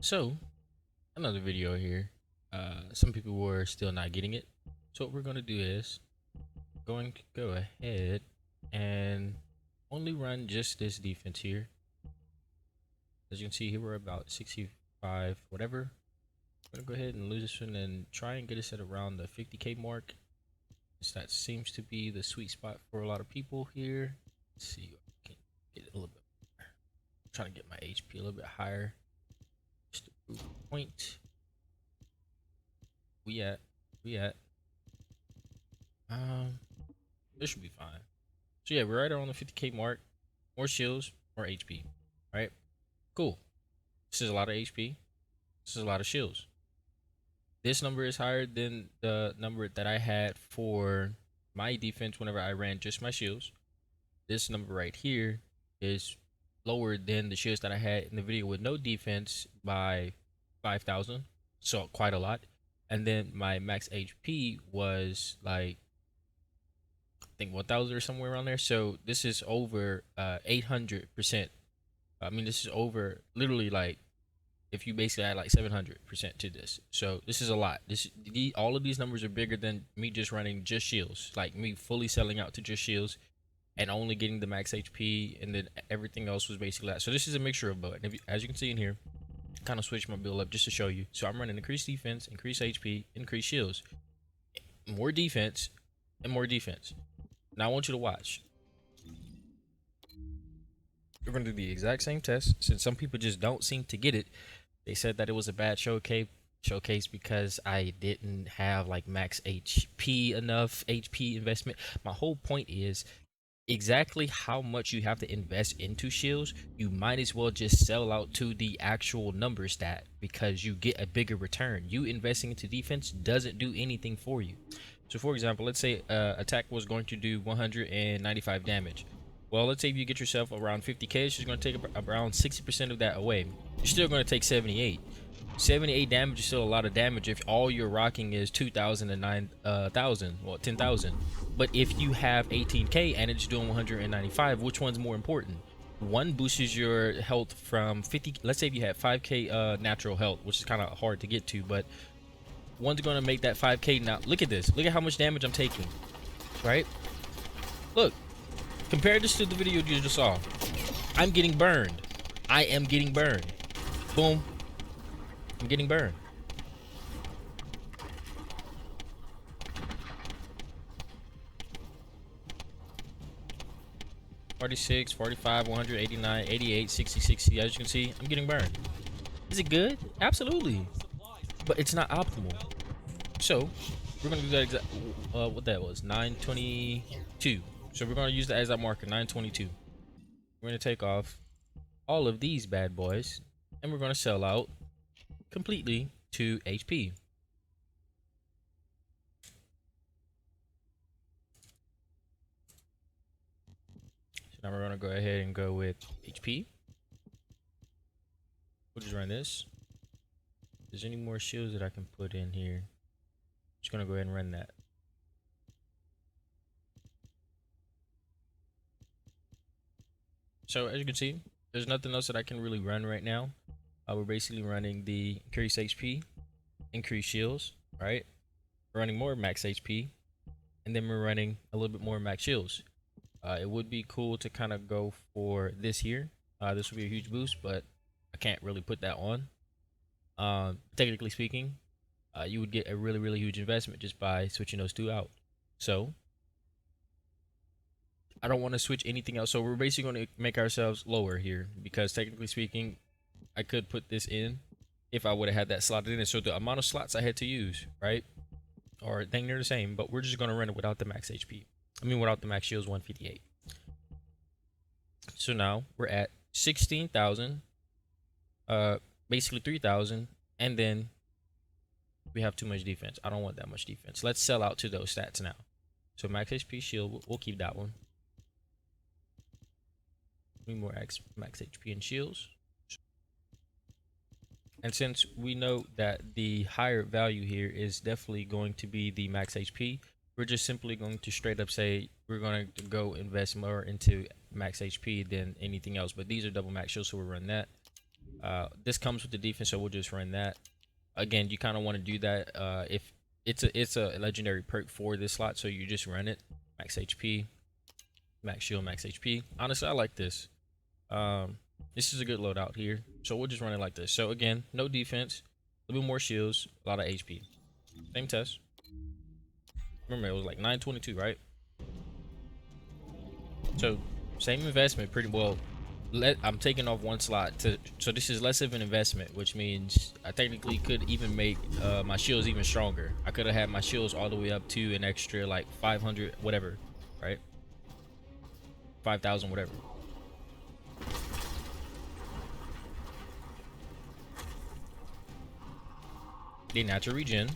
So, another video here. Some people were still not getting it. So what we're gonna do is going to go ahead and only run just this defense here. As you can see here, we're about 65, whatever. I'm gonna go ahead and lose this one and try and get us at around the 50k mark. So that seems to be the sweet spot for a lot of people here. Let's see if I can get it a little bit more. I'm trying to get my HP a little bit higher. Just to prove a point. We at? We at? Um, this should be fine. So yeah, we're right around the 50k mark. More shields, more HP. Right? Cool. This is a lot of HP. This is a lot of shields. This number is higher than the number that I had for my defense whenever I ran just my shields. This number right here is lower than the shields that I had in the video with no defense by 5,000. So quite a lot. And then my max HP was like, I think 1,000 or somewhere around there. So this is over 800%. I mean, this is over literally like if you basically add like 700% to this. So this is a lot. All of these numbers are bigger than me just running just shields, like me fully selling out to just shields and only getting the max HP, and then everything else was basically that. So this is a mixture of both. And as you can see in here, kind of switch my build up just to show you. So I'm running increased defense, increased HP, increased shields, more defense, and more defense. Now I want you to watch. We're going to do the exact same test. Since some people just don't seem to get it, they said that it was a bad showcase because I didn't have like max HP, enough HP investment. My whole point is exactly how much you have to invest into shields. You might as well just sell out to the actual number stat because you get a bigger return. You investing into defense doesn't do anything for you. So for example, let's say attack was going to do 195 damage. Well, let's say if you get yourself around 50k, it's just going to take around 60% of that away. You're still going to take 78. 78 damage is still a lot of damage if all you're rocking is 2,000 and 9,000, well 10,000. But if you have 18k and it's doing 195, which one's more important? One boosts your health from 50. Let's say if you had 5k natural health, which is kind of hard to get to, but one's going to make that 5k. Now look at this. Look at how much damage I'm taking, right? Look, compare this to the video you just saw. I'm getting burned. I am getting burned. Boom. I'm getting burned. $46, $45, 189, 88, 60, 60. As you can see, I'm getting burned. Is it good? Absolutely. But it's not optimal. So, we're going to do that exact, what that was, 922. So we're going to use that as that marker, 922. We're going to take off all of these bad boys, and we're going to sell out completely to HP. So now we're going to go ahead and go with HP. We'll just run this. If there's any more shields that I can put in here, just going to go ahead and run that. So as you can see, there's nothing else that I can really run right now. We're basically running the increased HP, increased shields, right? We're running more max HP, and then we're running a little bit more max shields. It would be cool to kind of go for this here. This would be a huge boost, but I can't really put that on. Technically speaking, you would get a really huge investment just by switching those two out. So I don't want to switch anything else. So we're basically going to make ourselves lower here because technically speaking, I could put this in if I would have had that slotted in it. So the amount of slots I had to use, right, are dang near the same, but we're just going to run it without the max HP. I mean, without the max shields 158. So now we're at 16,000, basically 3,000, and then we have too much defense. I don't want that much defense. Let's sell out to those stats now. So max HP shield, we'll keep that one. Need more max HP and shields. And since we know that the higher value here is definitely going to be the max HP, we're just simply going to straight up say we're going to go invest more into max HP than anything else. But these are double max shields, so we'll run that. This comes with the defense, so we'll just run that. Again, you kind of want to do that if it's a legendary perk for this slot, so you just run it. Max HP, max shield, max HP. Honestly, I like this. This is a good loadout here, so we'll just run it like this. So again, no defense, a little bit more shields, a lot of HP. Same test. Remember, it was like 922, right? So same investment, pretty well. I'm taking off one slot so this is less of an investment, which means I technically could even make my shields even stronger. I could have had my shields all the way up to an extra like 500 whatever, right? 5,000 whatever. The natural regen.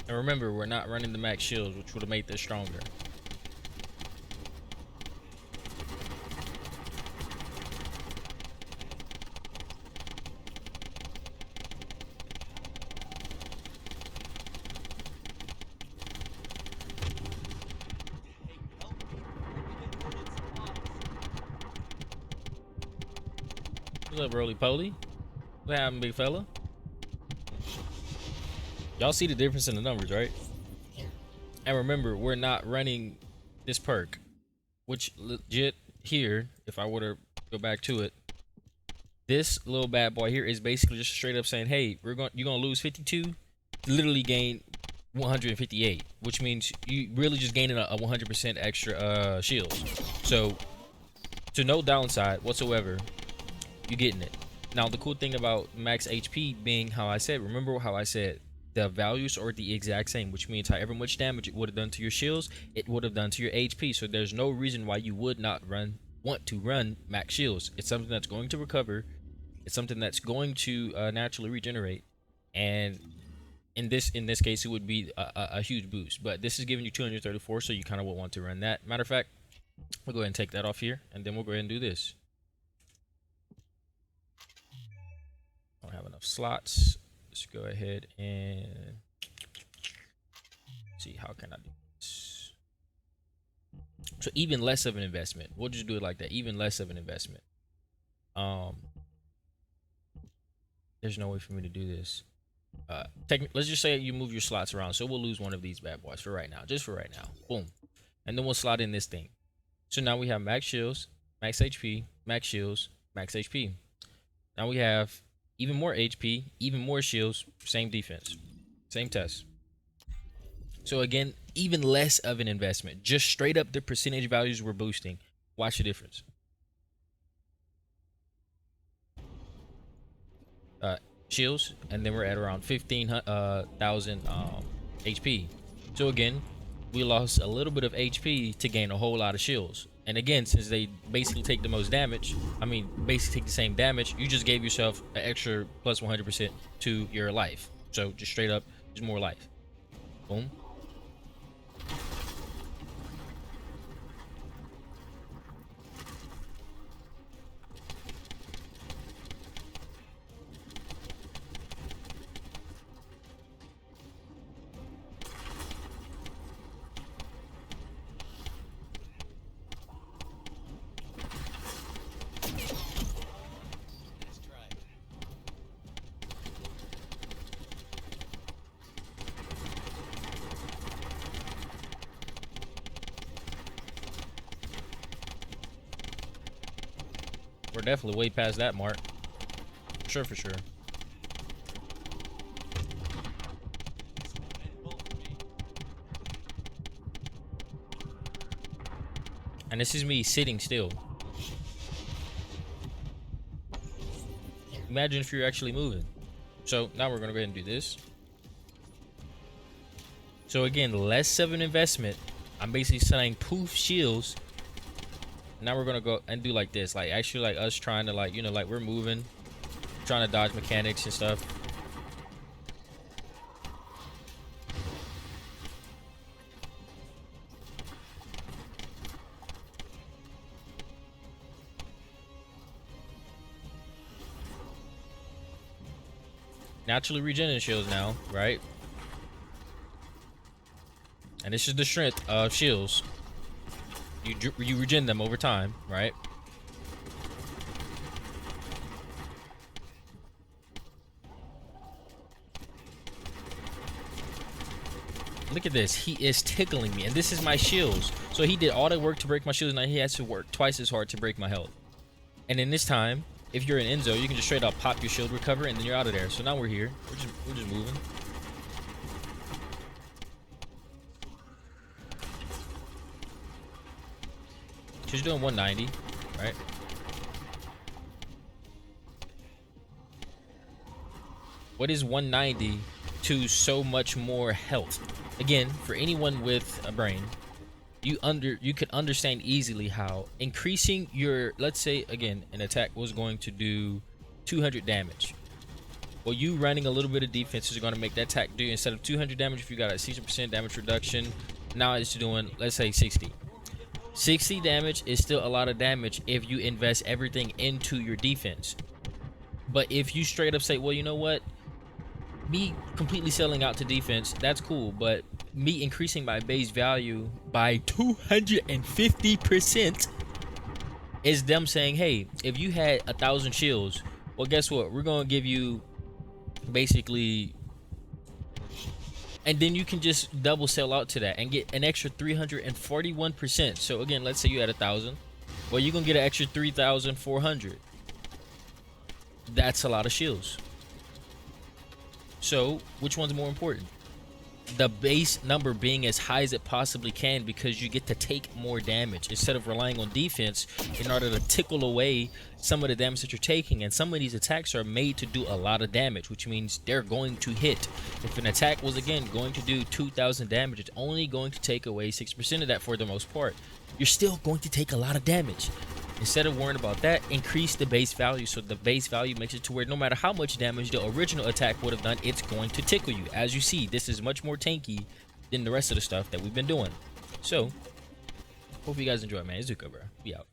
And remember, we're not running the max shields, which would have made this stronger. What's up, roly poly? What happened, big fella? Y'all see the difference in the numbers, right? And remember, we're not running this perk, which legit here, if I were to go back to it, this little bad boy here is basically just straight up saying, hey, you're gonna lose 52, literally gain 158, which means you really just gaining a 100% extra shields. So to no downside whatsoever, you getting it. Now the cool thing about max HP being how I said, remember how I said the values are the exact same, which means however much damage it would have done to your shields, it would have done to your HP. So there's no reason why you would not want to run max shields. It's something that's going to recover. It's something that's going to naturally regenerate, and in this case, it would be a huge boost. But this is giving you 234, so you kind of would want to run that. Matter of fact, we'll go ahead and take that off here, and then we'll go ahead and do this. I don't have enough slots. Let's go ahead and see how can I do this. So even less of an investment. We'll just do it like that. Even less of an investment. There's no way for me to do this. Let's just say you move your slots around, so we'll lose one of these bad boys for right now, just for right now. Boom, and then we'll slot in this thing. So now we have max shields, max HP, max shields, max HP. Now we have even more HP, even more shields, same defense, same test. So again, even less of an investment, just straight up the percentage values we're boosting. Watch the difference. Shields, and then we're at around 15,000 HP. So again, we lost a little bit of HP to gain a whole lot of shields. And again, since they basically take the most damage, basically take the same damage, you just gave yourself an extra plus 100% to your life. So just straight up, just more life. Boom. We're definitely way past that mark. For sure. And this is me sitting still. Imagine if you're actually moving. So now we're gonna go ahead and do this. So again, less of an investment. I'm basically saying poof shields. Now we're gonna go and do like this, like actually like us trying to like, you know, like we're moving, trying to dodge mechanics and stuff. naturally regening shields now, right? And this is the strength of shields. You regen them over time, right? Look at this. He is tickling me, and this is my shields. So he did all the work to break my shields. Now he has to work twice as hard to break my health. And in this time, if you're in Enzo, you can just straight up pop your shield, recover, and then you're out of there. So now we're here. We're just moving. She's doing 190, right? What is 190 to so much more health? Again, for anyone with a brain, you could understand easily how increasing your, let's say again, an attack was going to do 200 damage. Well, you running a little bit of defense is going to make that attack do, instead of 200 damage, if you got a 60% damage reduction, now it's doing, let's say 60. 60 damage is still a lot of damage if you invest everything into your defense. But if you straight up say, well, you know what, me completely selling out to defense, that's cool, but me increasing my base value by 250% is them saying, hey, if you had 1,000 shields, well, guess what, we're gonna give you basically, and then you can just double sell out to that and get an extra 341%. So again, let's say you had 1,000, well, you're gonna get an extra 3,400. That's a lot of shields. So which one's more important? The base number being as high as it possibly can, because you get to take more damage instead of relying on defense in order to tickle away some of the damage that you're taking. And some of these attacks are made to do a lot of damage, which means they're going to hit. If an attack was again going to do 2,000 damage, it's only going to take away 6% of that for the most part. You're still going to take a lot of damage. Instead of worrying about that, increase the base value. So the base value makes it to where no matter how much damage the original attack would have done, it's going to tickle you. As you see, this is much more tanky than the rest of the stuff that we've been doing. So, hope you guys enjoy, man. It's Zuko, bro. We out.